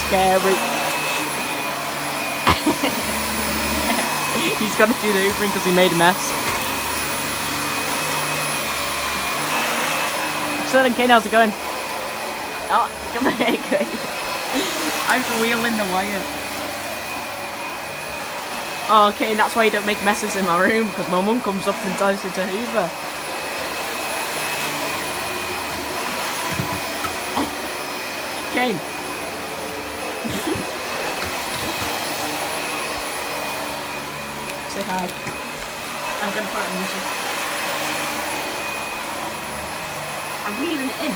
scary. He's got to do the hoovering because he made a mess. So then, Cain, how's it going? Oh, come on, Cain. I'm wheeling the wire. Oh, okay, that's why you don't make messes in my room, because my mum comes up and tells you to hoover. Cain. Say hi. I'm going to put it in music. I'm wheeling it in.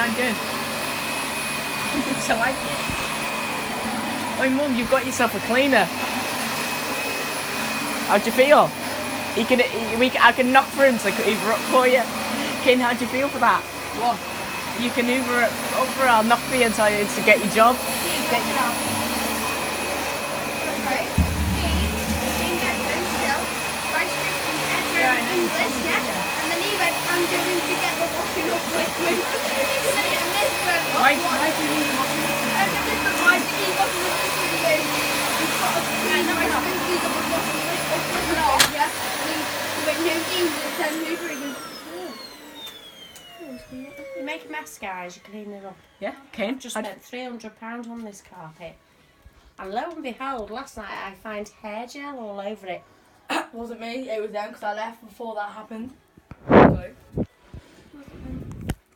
I'm good. So I... Oh, Mum, you've got yourself a cleaner. How'd you feel? I can knock for him to hoover up for you. Cain, how'd you feel for that? What? You can hoover it up for her. I'll knock for you and tell you to get your job. Get your job. And then he went, I'm going to get the washing up liquid. Why do you need the washing up liquid? I don't know why he wasn't listening to me. He's got a clean rice and he's got the washing liquid off, yeah? And he went, no, Jesus, and hoovering and... You make a mess, guys, you clean it up. Yeah, Cain. I've just spent £300 on this carpet. And lo and behold, last night I find hair gel all over it. Wasn't me, it was them because I left before that happened. So.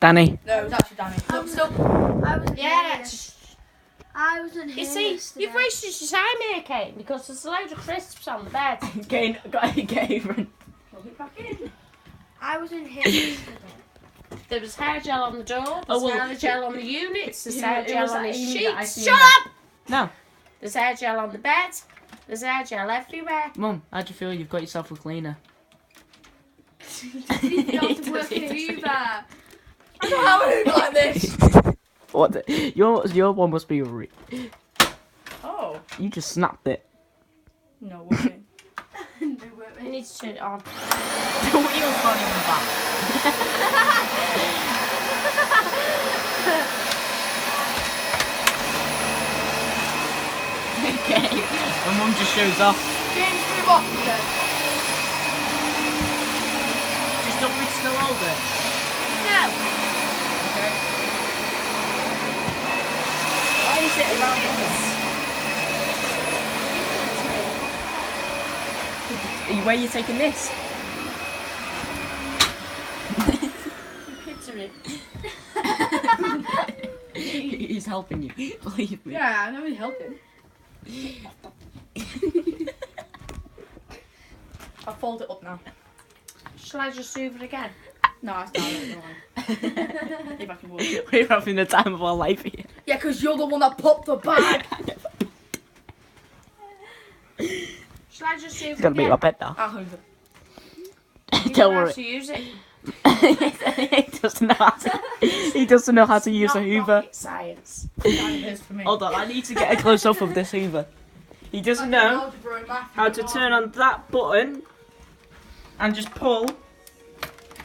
Danny. No, it was actually Danny. Look, still. I wasn't Yeah, here. I wasn't here. you see, yesterday. you've wasted your time here, Cain, because there's a load of crisps on the bed. Cain, get over it. Plug it back in. I wasn't here yesterday. There was hair gel on the door, there's Oh, well, hair gel on the units, there's who- hair who gel was on that his Amy that I sheets. seen Shut that- up! No. There's hair gel on the bed, there's hair gel everywhere. Mum, how'd you feel? You've got yourself a cleaner. You have to work at Hoover. I don't have a Hoover like this. What? Your one must be Oh. You just snapped it. No, working. You need to turn it on. The wheels aren't even back. Okay. My mum just shows off. James, move off, he said. Just don't be still hold it. No! Okay. Why is it around this? Where are you taking this? Kids are in. He's helping you, believe me. Yeah, I know he's helping. I'll fold it up now. Shall I just hoover again? No, it's not. If I can walk. We're having the time of our life here. Yeah, because you're the one that popped the bag. Shall I just hoover It's gonna be again? my bed now. I'll hoover. You Don't know how worry. to use it. He doesn't know how to use a Not hoover. rocket science. It is for me. Hold on, I need to get a close up of this hoover. He doesn't know how to turn on that button and just pull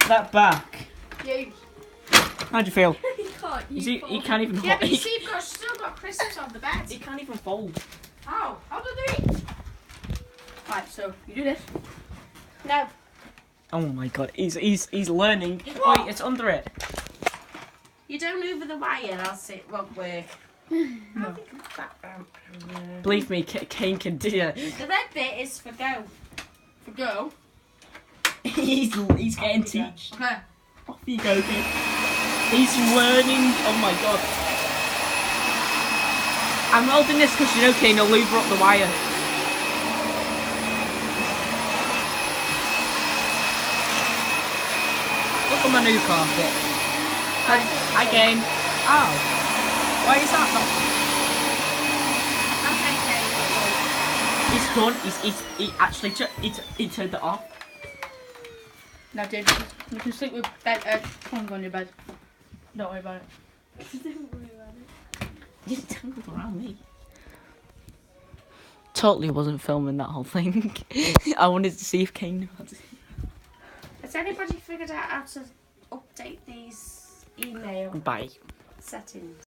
that back. James. How do you feel? He can't. He can't even Yeah, hold. but you see, you've still got crisps on the bed. He can't even fold. How? How do I do it? Right, so you do this. No. Oh my god, he's learning. Wait, it's under it. You don't hoover the wire, else it won't work. No. Believe me, Cain can do it. The red bit is for go. For go. He's getting teach. Okay. Off you go, kid. He's learning. Oh my god. I'm holding this because you know Cain will hoover up the wire. Look at my new carpet. Hi, Cain. Oh. Why is that not? He's done. He actually he turned it off. Now, James, you can sleep with tongs on your bed. Don't worry about it. You tangled around me. totally wasn't filming that whole thing. I wanted to see if Cain knew how to. Has anybody figured out how to update these email Bye. settings?